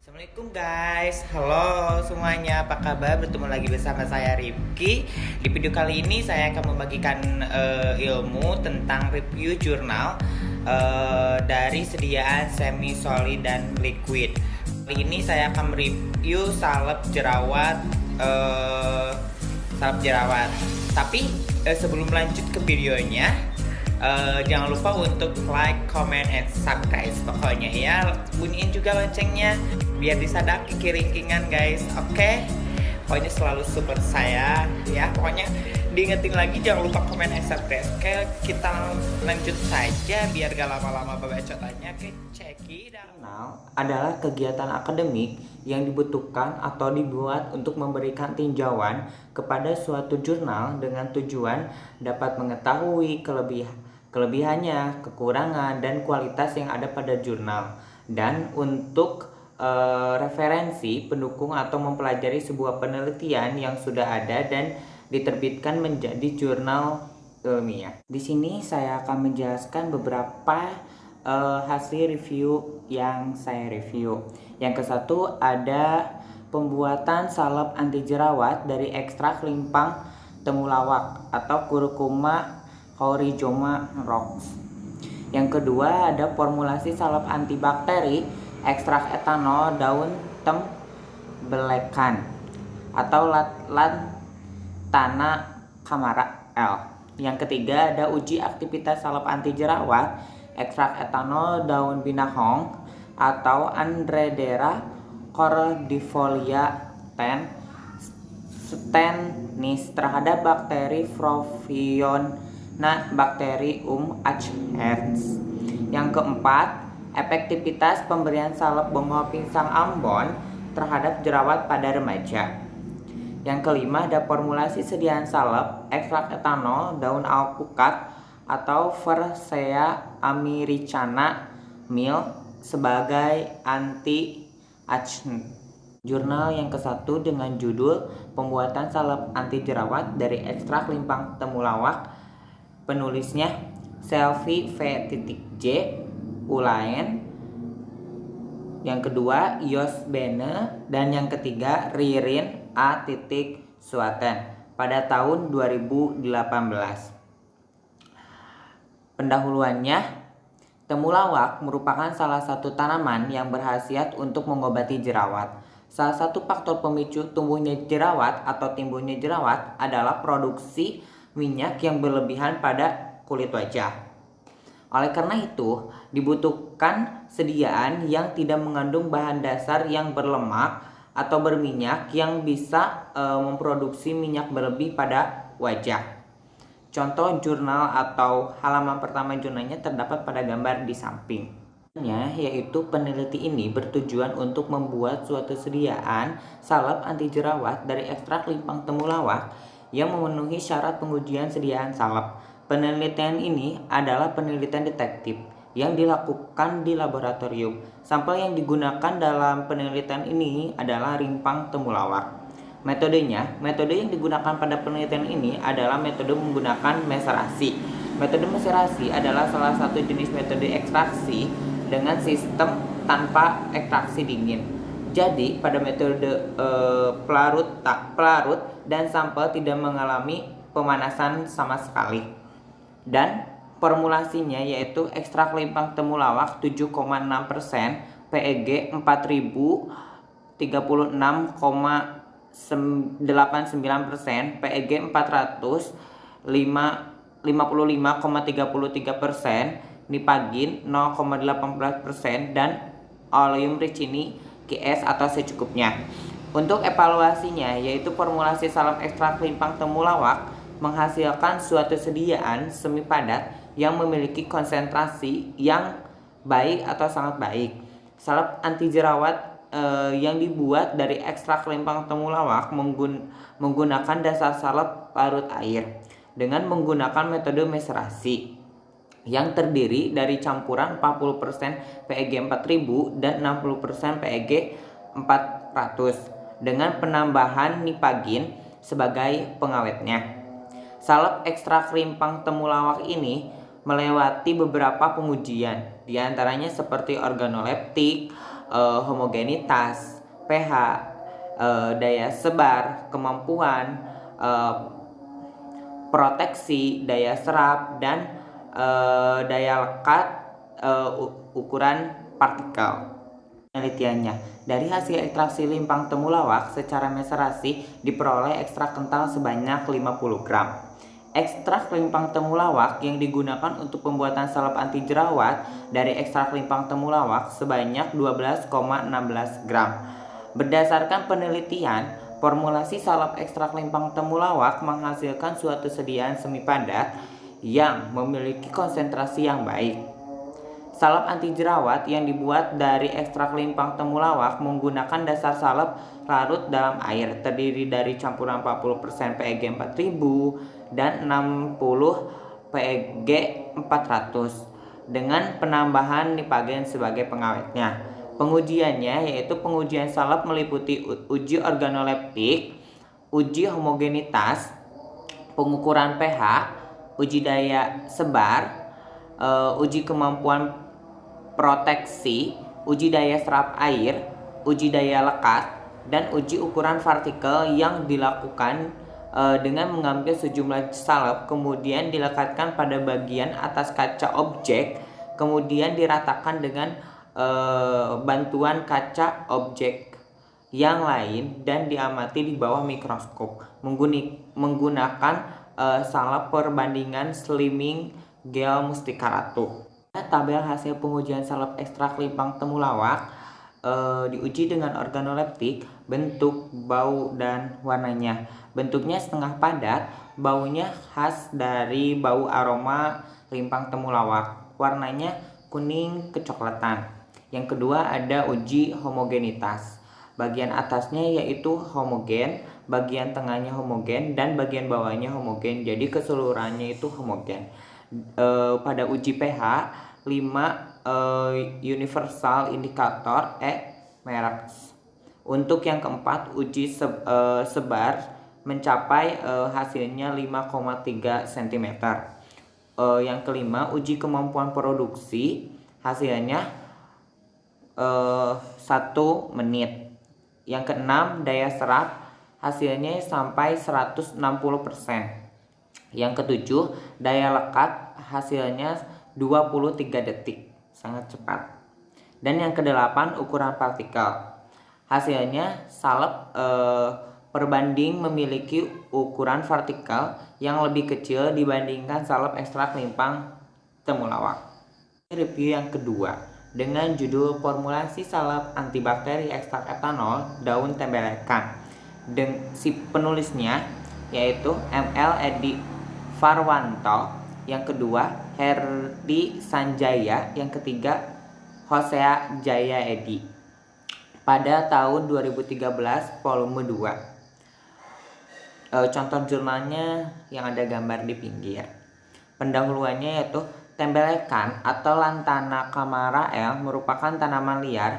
Assalamualaikum guys, halo semuanya, apa kabar? Bertemu lagi bersama saya Rifki. Di video kali ini saya akan membagikan ilmu tentang review jurnal dari sediaan semi solid dan liquid. Kali ini saya akan mereview salep jerawat. Tapi sebelum lanjut ke videonya, jangan lupa untuk like, comment, and subscribe. Pokoknya ya, bunyiin juga loncengnya biar disadap kiki-ringkingan guys. Oke? Pokoknya selalu support saya ya. Pokoknya diingetin lagi, jangan lupa komen and subscribe. Oke, kita lanjut saja biar gak lama-lama bacotannya. Oke, check it out. Adalah kegiatan akademik yang dibutuhkan atau dibuat untuk memberikan tinjauan kepada suatu jurnal dengan tujuan dapat mengetahui kelebihannya, kekurangan, dan kualitas yang ada pada jurnal, dan untuk referensi pendukung atau mempelajari sebuah penelitian yang sudah ada dan diterbitkan menjadi jurnal ilmiah. Di sini saya akan menjelaskan beberapa hasil review yang saya review. Yang ke satu ada pembuatan salep anti jerawat dari ekstrak limpang temulawak atau Curcuma coryzoma rox. Yang kedua ada formulasi salep antibakteri ekstrak etanol daun tembelekan atau lantana camara L. Yang ketiga ada uji aktivitas salep anti jerawat ekstrak etanol daun binahong atau Andredera cordifolia stenis terhadap bakteri Propionibacterium acnes. Yang keempat, efektivitas pemberian salep bongol pingsang Ambon terhadap jerawat pada remaja. Yang kelima ada formulasi sediaan salep ekstrak etanol daun alpukat atau Persea americana mil sebagai anti acne. Jurnal yang ke-1 dengan judul pembuatan salep anti jerawat dari ekstrak limpang temulawak. Penulisnya Selvi V.J. Ulaen. Yang kedua Yos Bene, dan yang ketiga Ririn A. Suaten pada tahun 2018. Pendahuluannya, temulawak merupakan salah satu tanaman yang berkhasiat untuk mengobati jerawat. Salah satu faktor pemicu tumbuhnya jerawat atau timbulnya jerawat adalah produksi minyak yang berlebihan pada kulit wajah. Oleh karena itu, dibutuhkan sediaan yang tidak mengandung bahan dasar yang berlemak atau berminyak yang bisa memproduksi minyak berlebih pada wajah. Contoh jurnal atau halaman pertama jurnalnya terdapat pada gambar di samping. Yaitu peneliti ini bertujuan untuk membuat suatu sediaan salep anti jerawat dari ekstrak limpang temulawak yang memenuhi syarat pengujian sediaan salep. Penelitian ini adalah penelitian detektif yang dilakukan di laboratorium. Sampel yang digunakan dalam penelitian ini adalah rimpang temulawak. Metode yang digunakan pada penelitian ini adalah metode menggunakan meserasi. Metode meserasi adalah salah satu jenis metode ekstraksi dengan sistem tanpa ekstraksi dingin. Jadi pada metode pelarut dan sampel tidak mengalami pemanasan sama sekali. Dan formulasinya yaitu ekstrak limpang temulawak 7,6%, PEG 4000 36,89%, PEG 400 55,33%, Nipagin 0,18%, dan oleum ricini GS atau secukupnya. Untuk evaluasinya yaitu formulasi salep ekstrak limpang temulawak menghasilkan suatu sediaan semi padat yang memiliki konsentrasi yang baik atau sangat baik. Salep anti jerawat yang dibuat dari ekstrak limpang temulawak menggunakan dasar salep larut air dengan menggunakan metode meserasi yang terdiri dari campuran 40% PEG 4000 dan 60% PEG 400 dengan penambahan nipagin sebagai pengawetnya. Salep ekstrak limpang temulawak ini melewati beberapa pengujian, diantaranya seperti organoleptik, homogenitas, pH, daya sebar, kemampuan, proteksi, daya serap, dan daya lekat, ukuran partikel. Penelitiannya, dari hasil ekstraksi limpang temulawak secara meserasi diperoleh ekstrak kental sebanyak 50 gram. Ekstrak limpang temulawak yang digunakan untuk pembuatan salep anti jerawat dari ekstrak limpang temulawak sebanyak 12,16 gram. Berdasarkan penelitian, formulasi salep ekstrak limpang temulawak menghasilkan suatu sediaan semi padat yang memiliki konsentrasi yang baik. Salep anti jerawat yang dibuat dari ekstrak limpang temulawak menggunakan dasar salep larut dalam air terdiri dari campuran 40% PEG 4000 dan 60 PEG 400 dengan penambahan nipagen sebagai pengawetnya. Pengujiannya yaitu pengujian salep meliputi uji organoleptik, uji homogenitas, pengukuran pH, uji daya sebar, uji kemampuan proteksi, uji daya serap air, uji daya lekat, dan uji ukuran partikel yang dilakukan dengan mengambil sejumlah salep kemudian dilekatkan pada bagian atas kaca objek kemudian diratakan dengan bantuan kaca objek yang lain dan diamati di bawah mikroskop menggunakan salep perbandingan slimming gel Mustika Ratu. Tabel hasil pengujian salep ekstrak limpang temulawak diuji dengan organoleptik, bentuk, bau, dan warnanya. Bentuknya setengah padat, baunya khas dari bau aroma limpang temulawak. Warnanya kuning kecoklatan. Yang kedua ada uji homogenitas. Bagian atasnya yaitu homogen, bagian tengahnya homogen, dan bagian bawahnya homogen. Jadi keseluruhannya itu homogen. Pada uji pH 5 universal indikator merek. Untuk yang keempat uji sebar mencapai hasilnya 5,3 cm. Yang kelima uji kemampuan produksi hasilnya 1 menit. Yang keenam daya serap hasilnya sampai 160%. Yang ketujuh daya lekat hasilnya 23 detik, sangat cepat. Dan yang kedelapan ukuran partikel hasilnya salep perbanding memiliki ukuran partikel yang lebih kecil dibandingkan salep ekstrak limpang temulawak. Review yang kedua dengan judul formulasi salep antibakteri ekstrak etanol daun tembelekan. Si penulisnya yaitu ML Edi Farwanto, yang kedua Herdi Sanjaya, yang ketiga Hosea Jaya Edi. Pada tahun 2013 volume 2. Contoh jurnalnya yang ada gambar di pinggir. Pendahuluannya yaitu tembelekan atau Lantana camarael merupakan tanaman liar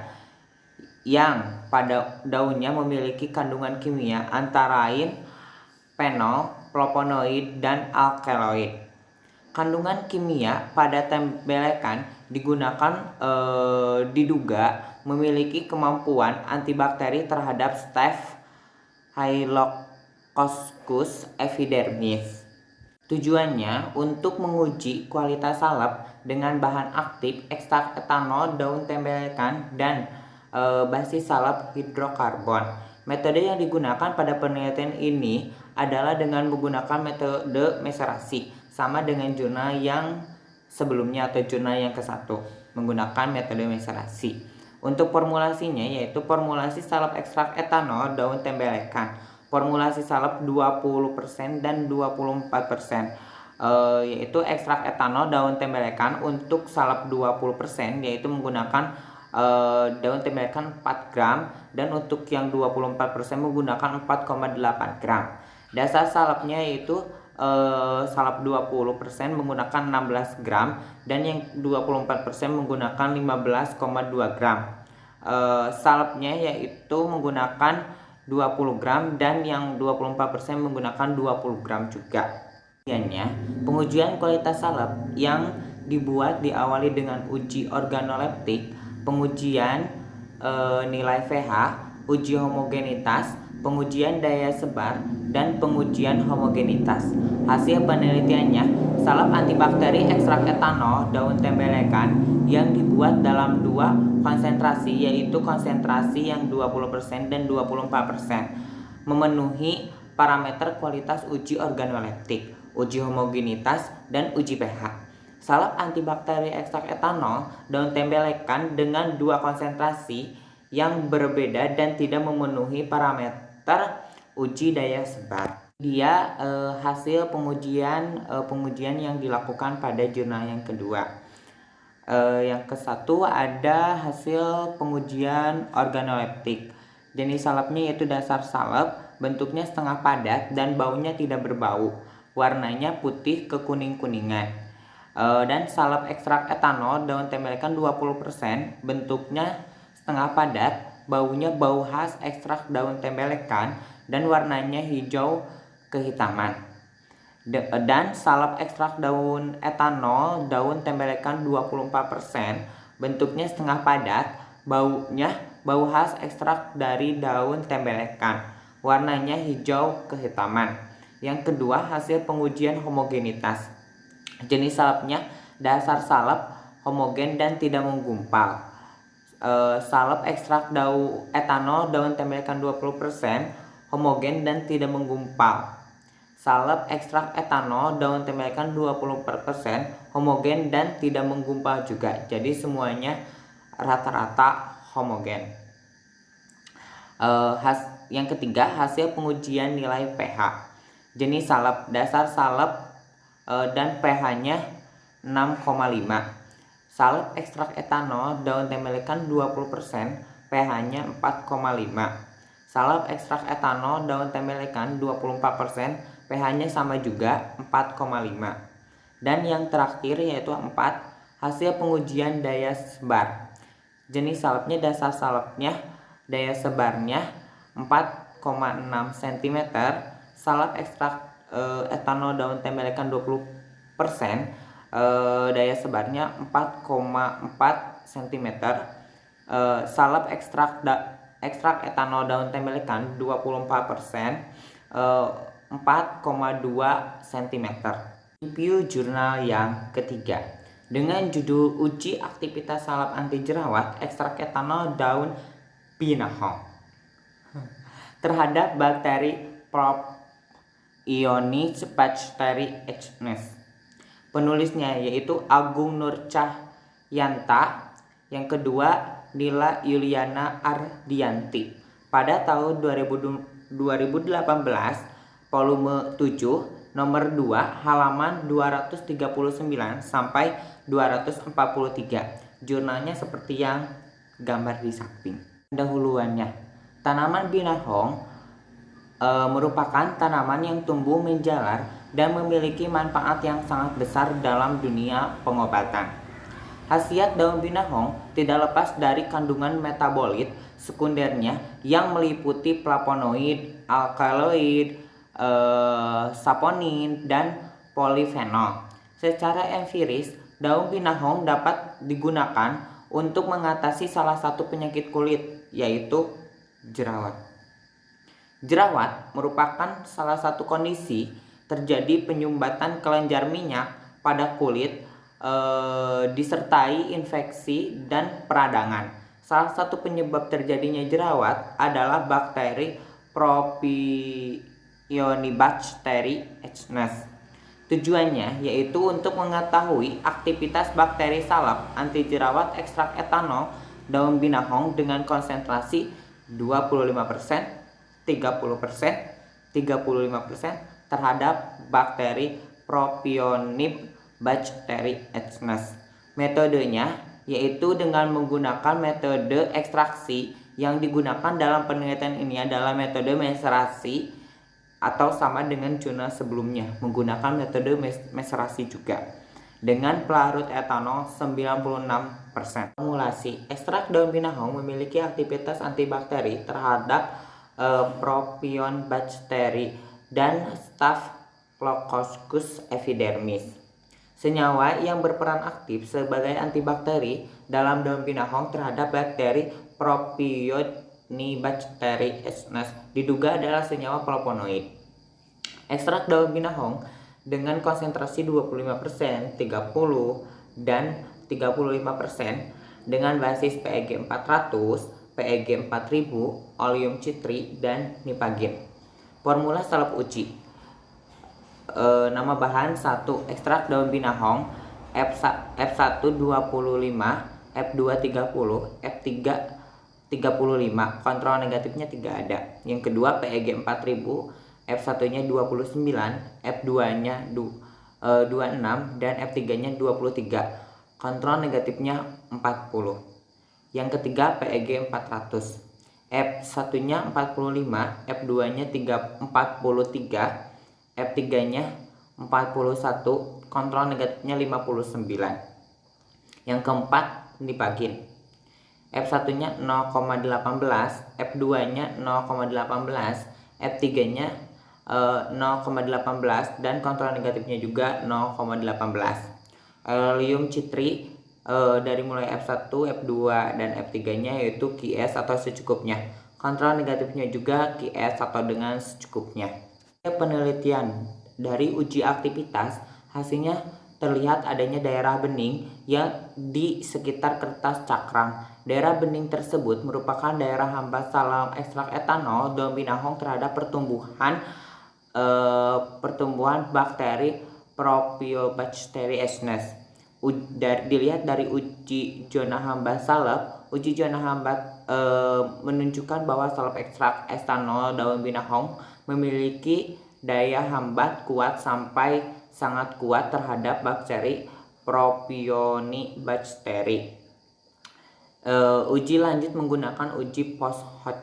yang pada daunnya memiliki kandungan kimia antara lain fenol, flavonoid, dan alkaloid. Kandungan kimia pada tembelekan digunakan diduga memiliki kemampuan antibakteri terhadap Staphylococcus epidermidis. Tujuannya untuk menguji kualitas salep dengan bahan aktif ekstrak etanol daun tembelekan dan basis salep hidrokarbon. Metode yang digunakan pada penelitian ini adalah dengan menggunakan metode meserasi, sama dengan jurnal yang sebelumnya atau jurnal yang ke-1 menggunakan metode meserasi. Untuk formulasinya yaitu formulasi salep ekstrak etanol daun tembelekan, formulasi salep 20% dan 24%, yaitu ekstrak etanol daun tembelekan untuk salep 20% yaitu menggunakan daun tembelekan 4 gram dan untuk yang 24% menggunakan 4,8 gram. Dasar salepnya yaitu salep 20% menggunakan 16 gram dan yang 24% menggunakan 15,2 gram. Salepnya yaitu menggunakan 20 gram dan yang 24% menggunakan 20 gram juga. Pengujian kualitas salep yang dibuat diawali dengan uji organoleptik, pengujian nilai pH, uji homogenitas, pengujian daya sebar, dan pengujian homogenitas. Hasil penelitiannya, salep antibakteri ekstrak etanol daun tembelekan yang dibuat dalam dua konsentrasi, yaitu konsentrasi yang 20% dan 24%, memenuhi parameter kualitas uji organoleptik, uji homogenitas, dan uji pH. Salep antibakteri ekstrak etanol daun tembelekan dengan dua konsentrasi yang berbeda dan tidak memenuhi parameter uji daya sebar. Dia hasil pengujian yang dilakukan pada jurnal yang kedua. Yang ke-1 ada hasil pengujian organoleptik. Jenis salepnya yaitu dasar salep, bentuknya setengah padat dan baunya tidak berbau. Warnanya putih ke kuning-kuningan. Dan salep ekstrak etanol daun tembelekan 20%, bentuknya setengah padat, baunya bau khas ekstrak daun tembelekan dan warnanya hijau kehitaman. Dan salep ekstrak daun etanol daun tembelekan 24%, bentuknya setengah padat, baunya bau khas ekstrak dari daun tembelekan, warnanya hijau kehitaman. Yang kedua, hasil pengujian homogenitas. Jenis salepnya dasar salep, homogen dan tidak menggumpal. Salep ekstrak etanol daun tembelekan 20%, homogen dan tidak menggumpal. Salep ekstrak etanol daun tembelekan 24%, homogen dan tidak menggumpal juga. Jadi semuanya rata-rata homogen. Yang ketiga, hasil pengujian nilai pH. Jenis salep dasar salep dan pH-nya 6,5. Salep ekstrak etanol daun tembelekan 20%, pH-nya 4,5. Salep ekstrak etanol daun tembelekan 24%, pH-nya sama juga 4,5. Dan yang terakhir yaitu 4, hasil pengujian daya sebar. Jenis salepnya dasar salepnya daya sebarnya 4,6 cm. Salep ekstrak etanol daun tembelekan 20%, daya sebarnya 4,4 cm. Salep ekstrak etanol daun tembelekan 24%, 4,2 cm. Review jurnal yang ketiga dengan judul uji aktivitas salep anti jerawat ekstrak etanol daun binahong terhadap bakteri Propionibacterium echnes. Penulisnya yaitu Agung Nur Cahyanta, yang kedua Nila Yuliana Ardianti. Pada tahun 2018, volume 7, nomor 2, halaman 239 sampai 243. Jurnalnya seperti yang gambar di samping. Pendahuluannya, tanaman binahong merupakan tanaman yang tumbuh menjalar dan memiliki manfaat yang sangat besar dalam dunia pengobatan. Khasiat daun binahong tidak lepas dari kandungan metabolit sekundernya yang meliputi flavonoid, alkaloid, saponin, dan polifenol. Secara empiris, daun binahong dapat digunakan untuk mengatasi salah satu penyakit kulit, yaitu jerawat. Jerawat merupakan salah satu kondisi terjadi penyumbatan kelenjar minyak pada kulit disertai infeksi dan peradangan. Salah satu penyebab terjadinya jerawat adalah bakteri Propionibacterium echnes. Tujuannya yaitu untuk mengetahui aktivitas bakteri salep anti jerawat ekstrak etanol daun binahong dengan konsentrasi 25%, 30%, 35% terhadap bakteri Propionibacterium echnes. Metodenya yaitu dengan menggunakan metode ekstraksi. Yang digunakan dalam penelitian ini adalah metode meserasi atau sama dengan jurnal sebelumnya, menggunakan metode meserasi juga dengan pelarut etanol 96%. Formulasi ekstrak daun binahong memiliki aktivitas antibakteri terhadap Propionibacterium dan Staphylococcus epidermis. Senyawa yang berperan aktif sebagai antibakteri dalam daun binahong terhadap bakteri Propionibacteriaceae diduga adalah senyawa flavonoid. Ekstrak daun binahong dengan konsentrasi 25%, 30, dan 35% dengan basis PEG 400, PEG 4000, oleum citri, dan nipagin. Formula salep uji. Nama bahan 1. Ekstrak daun binahong F1 25, F2 30, F3 35. Kontrol negatifnya 3 ada. Yang kedua PEG 4000, F1 nya 29, F2 nya 26, dan F3 nya 23. Kontrol negatifnya 40. Yang ketiga PEG 400, F1 nya 45, F2 nya 43, F3-nya 41, kontrol negatifnya 59. Yang keempat nipagin. F1-nya 0,18, F2-nya 0,18, F3-nya 0,18, dan kontrol negatifnya juga 0,18. Oleum citri dari mulai F1, F2, dan F3-nya yaitu QS atau secukupnya. Kontrol negatifnya juga QS atau dengan secukupnya. Penelitian dari uji aktivitas, hasilnya terlihat adanya daerah bening yang di sekitar kertas cakram. Daerah bening tersebut merupakan daerah hambat salam ekstrak etanol daun binahong terhadap pertumbuhan bakteri Propionibacteriaceae. Dilihat dari uji zona hambat salep, uji zona hambat menunjukkan bahwa salep ekstrak etanol daun binahong memiliki daya hambat kuat sampai sangat kuat terhadap bakteri Propionibacteriaceae. Uji lanjut menggunakan uji post-hoc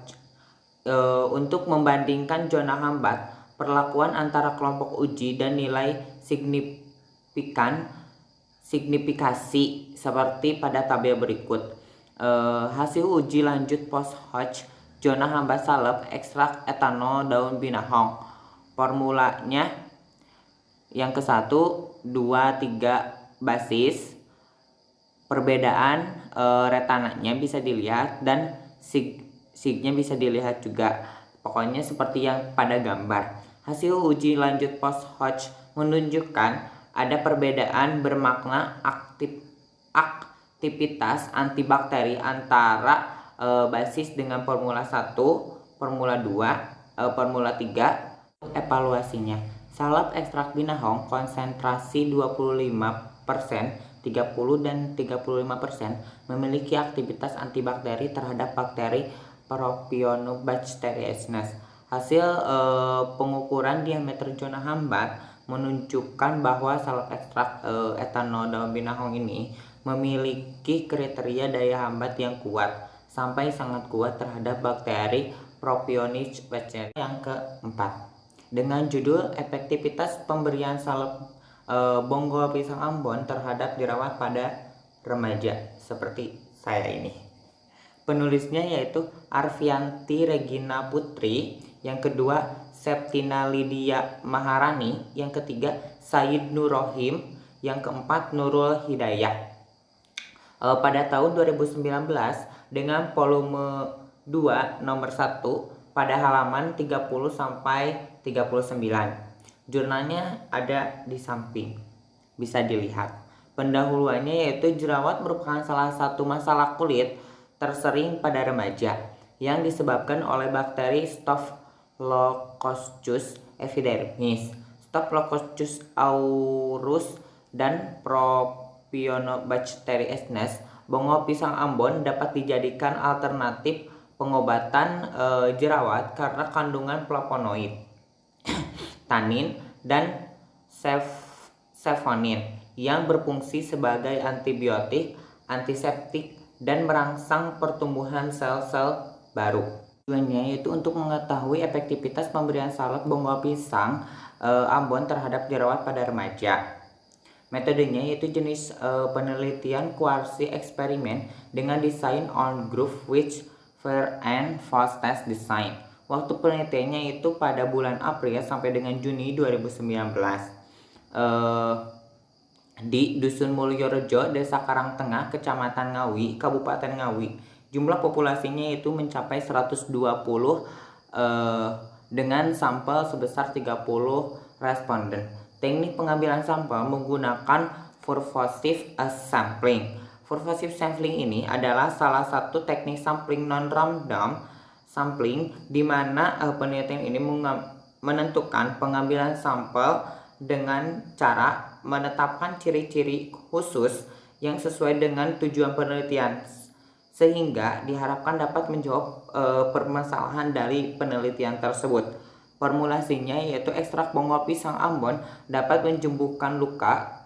untuk membandingkan zona hambat, perlakuan antara kelompok uji, dan nilai signifikasi seperti pada tabel berikut. Hasil uji lanjut post-hoc zona hambat salep ekstrak etanol daun binahong. Formulanya yang ke-1, 2, 3 basis. Perbedaan retananya bisa dilihat dan signya bisa dilihat juga. Pokoknya seperti yang pada gambar. Hasil uji lanjut post-hoc menunjukkan ada perbedaan bermakna aktivitas antibakteri antara basis dengan formula 1, formula 2, formula 3. Evaluasinya, salep ekstrak binahong konsentrasi 25%, 30 dan 35% memiliki aktivitas antibakteri terhadap bakteri Propionibacteriaceae. Hasil pengukuran diameter zona hambat menunjukkan bahwa salep ekstrak etanol daun binahong ini memiliki kriteria daya hambat yang kuat sampai sangat kuat terhadap bakteri Propionibacteriaceae. Yang keempat, dengan judul efektivitas pemberian salep bonggol pisang Ambon terhadap jerawat pada remaja, seperti saya ini. Penulisnya yaitu Arfianti Regina Putri, yang kedua Septina Lydia Maharani, yang ketiga Said Nur Rohim, yang keempat Nurul Hidayah. Pada tahun 2019 dengan volume 2 nomor 1 pada halaman 30 sampai 39. Jurnalnya ada di samping, bisa dilihat. Pendahuluannya yaitu jerawat merupakan salah satu masalah kulit tersering pada remaja yang disebabkan oleh bakteri Staphylococcus epidermis, Staphylococcus aureus, dan Propionibacteriaceae. Bonggol pisang Ambon dapat dijadikan alternatif pengobatan jerawat karena kandungan flavonoid, tanin, dan saponin yang berfungsi sebagai antibiotik, antiseptik, dan merangsang pertumbuhan sel-sel baru. Tujuannya yaitu untuk mengetahui efektivitas pemberian salep bonggol pisang Ambon terhadap jerawat pada remaja. Metodenya yaitu jenis penelitian kuasi eksperimen dengan desain on groove which fair and fast test design. Waktu penelitiannya itu pada bulan April sampai dengan Juni 2019. di Dusun Mulyorejo, Desa Karangtengah, Kecamatan Ngawi, Kabupaten Ngawi. Jumlah populasinya itu mencapai 120 dengan sampel sebesar 30 responden. Teknik pengambilan sampel menggunakan purposive sampling. Purposive sampling ini adalah salah satu teknik sampling non-random sampling di mana penelitian ini menentukan pengambilan sampel dengan cara menetapkan ciri-ciri khusus yang sesuai dengan tujuan penelitian, sehingga diharapkan dapat menjawab permasalahan dari penelitian tersebut. Formulasinya yaitu ekstrak bonggol pisang Ambon dapat menyembuhkan luka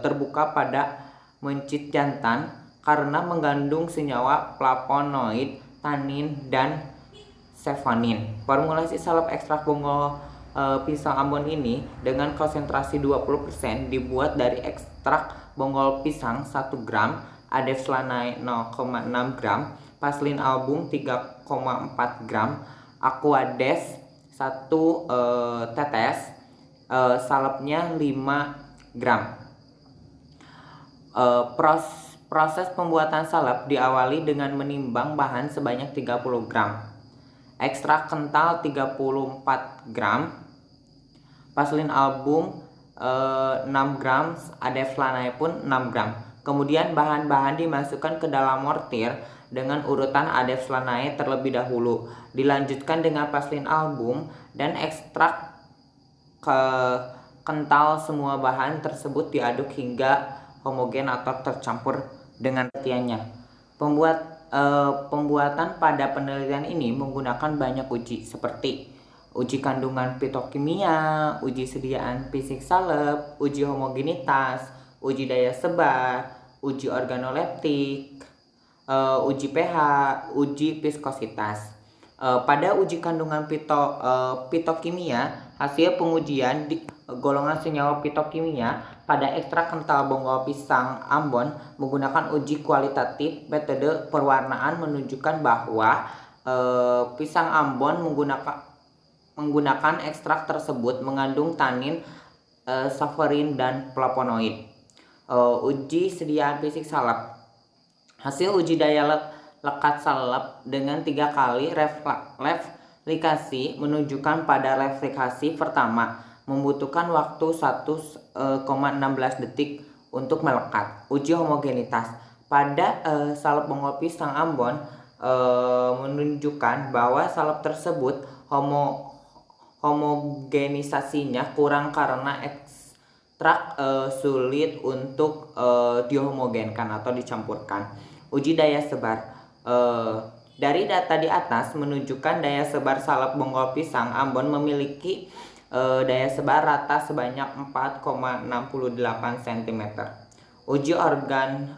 terbuka pada mencit jantan karena mengandung senyawa flavonoid, tanin, dan zephaniin. Formulasi salep ekstrak bonggol pisang Ambon ini dengan konsentrasi 20% dibuat dari ekstrak bonggol pisang 1 gram, Adeflanae 0,6 gram, Paslin album 3,4 gram, Aquades 1 tetes, salepnya 5 gram. Proses pembuatan salep diawali dengan menimbang bahan sebanyak 30 gram, ekstrak kental 34 gram, Paslin album 6 gram, Adeflanae pun 6 gram. Kemudian bahan-bahan dimasukkan ke dalam mortir dengan urutan Adeflanae terlebih dahulu. Dilanjutkan dengan Paslin album dan ekstrak kental. Semua bahan tersebut diaduk hingga homogen atau tercampur dengan ketiannya. Pembuatan pada penelitian ini menggunakan banyak uji seperti uji kandungan fitokimia, uji sediaan fisik salep, uji homogenitas, uji daya sebar, uji organoleptik, uji pH, uji viskositas. Pada uji kandungan fitokimia, hasil pengujian golongan senyawa fitokimia pada ekstrak kental bonggol pisang Ambon menggunakan uji kualitatif. Metode perwarnaan menunjukkan bahwa pisang Ambon menggunakan ekstrak tersebut mengandung tanin, safarin, dan flavonoid. Uji sediaan fisik salep. Hasil uji daya lekat salep dengan 3 kali replikasi menunjukkan pada replikasi pertama membutuhkan waktu 1,16 detik untuk melekat. Uji homogenitas pada salep bonggol pisang Ambon menunjukkan bahwa salep tersebut homogenisasinya kurang karena ekstrak sulit untuk dihomogenkan atau dicampurkan. Uji daya sebar. Dari data di atas menunjukkan daya sebar salep bonggol pisang Ambon memiliki daya sebar rata sebanyak 4,68 cm. Uji organ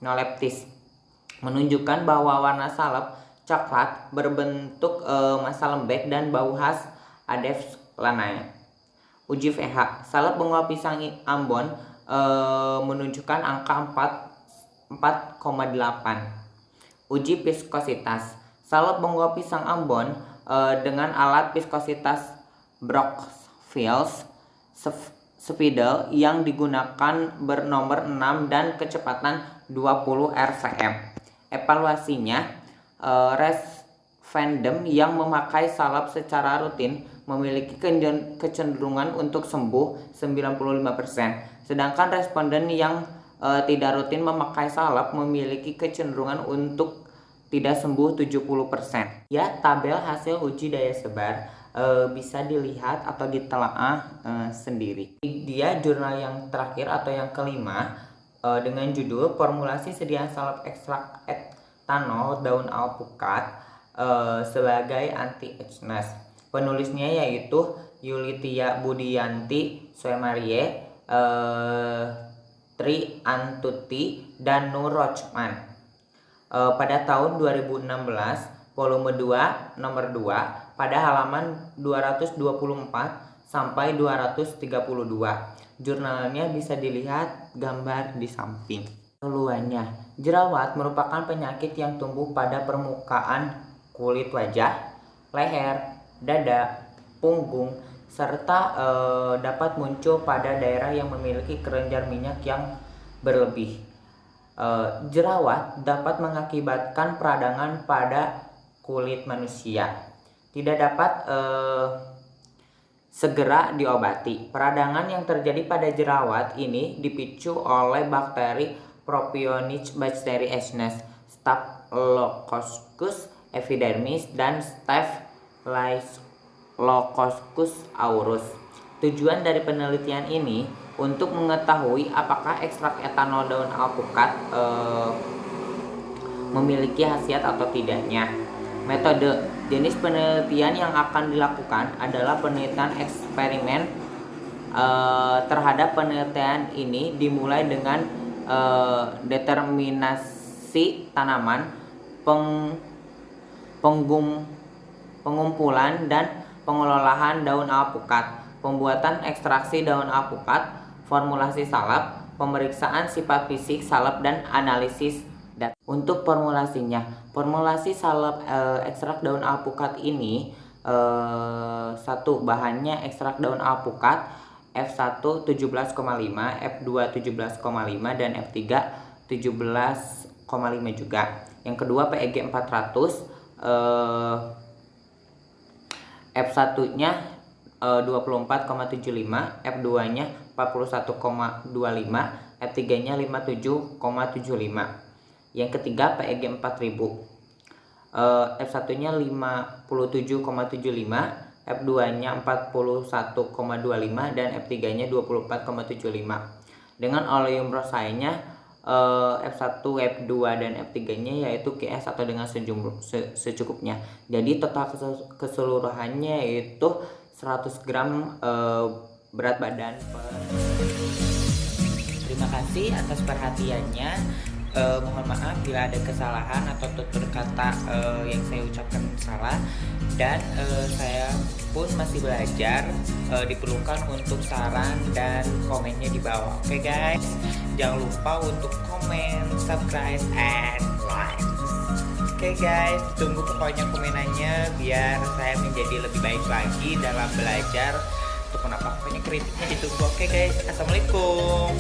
noleptis menunjukkan bahwa warna salep coklat berbentuk massa lembek dan bau khas Adeflanae. Uji pH. Salep bonggol pisang Ambon menunjukkan angka 4,8. Uji viskositas. Salep bonggol pisang Ambon dengan alat viskositas Brockfield Spidel yang digunakan bernomor 6 dan kecepatan 20 rpm. Evaluasinya, responden yang memakai salep secara rutin memiliki kecenderungan untuk sembuh 95%, sedangkan responden yang tidak rutin memakai salep memiliki kecenderungan untuk tidak sembuh 70%. Ya, tabel hasil uji daya sebar bisa dilihat atau ditelaah sendiri. Dia jurnal yang terakhir atau yang kelima dengan judul Formulasi Sediaan Salep Ekstrak Etanol Daun Alpukat sebagai Anti-Agenes. Penulisnya yaitu Yulitia Budianti Soemarie, Tri Antuti, dan Nur Rochman. Pada tahun 2016, volume 2, nomor 2, pada halaman 224 sampai 232. Jurnalnya bisa dilihat gambar di samping. Keluhannya, jerawat merupakan penyakit yang tumbuh pada permukaan kulit wajah, leher, dada, punggung, serta dapat muncul pada daerah yang memiliki kelenjar minyak yang berlebih. Jerawat dapat mengakibatkan peradangan pada kulit manusia, tidak dapat segera diobati. Peradangan yang terjadi pada jerawat ini dipicu oleh bakteri Propionix bacteriaceus, Staphylococcus epidermis, dan Staphylococcus aureus. Tujuan dari penelitian ini untuk mengetahui apakah ekstrak etanol daun alpukat memiliki khasiat atau tidaknya. Metode jenis penelitian yang akan dilakukan adalah penelitian eksperimen. Terhadap penelitian ini dimulai dengan determinasi tanaman, pengumpulan dan pengelolaan daun alpukat, pembuatan ekstraksi daun alpukat, formulasi salep, pemeriksaan sifat fisik salep, dan analisis data. Untuk formulasinya, formulasi salep ekstrak daun alpukat ini satu, bahannya ekstrak daun alpukat F1 17,5, F2 17,5, dan F3 17,5 juga. Yang kedua PEG 400, F1-nya 24,75, F2-nya 41,25, F3-nya 57,75. Yang ketiga PEG 4000, F1-nya 57,75, F2-nya 41,25, dan F3-nya 24,75. Dengan oleum rosainya F1, F2, dan F3-nya yaitu QS atau dengan secukupnya. Jadi total keseluruhannya yaitu 100 gram berat badan per. Terima kasih atas perhatiannya. Mohon maaf bila ada kesalahan atau tutur kata yang saya ucapkan salah, dan saya pun masih belajar. Diperlukan untuk saran dan komennya di bawah. Oke guys, jangan lupa untuk komen, subscribe, and like. Oke guys, tunggu pokoknya komenannya biar saya menjadi lebih baik lagi dalam belajar. Untuk pokoknya kritiknya ditunggu. Oke guys, assalamualaikum.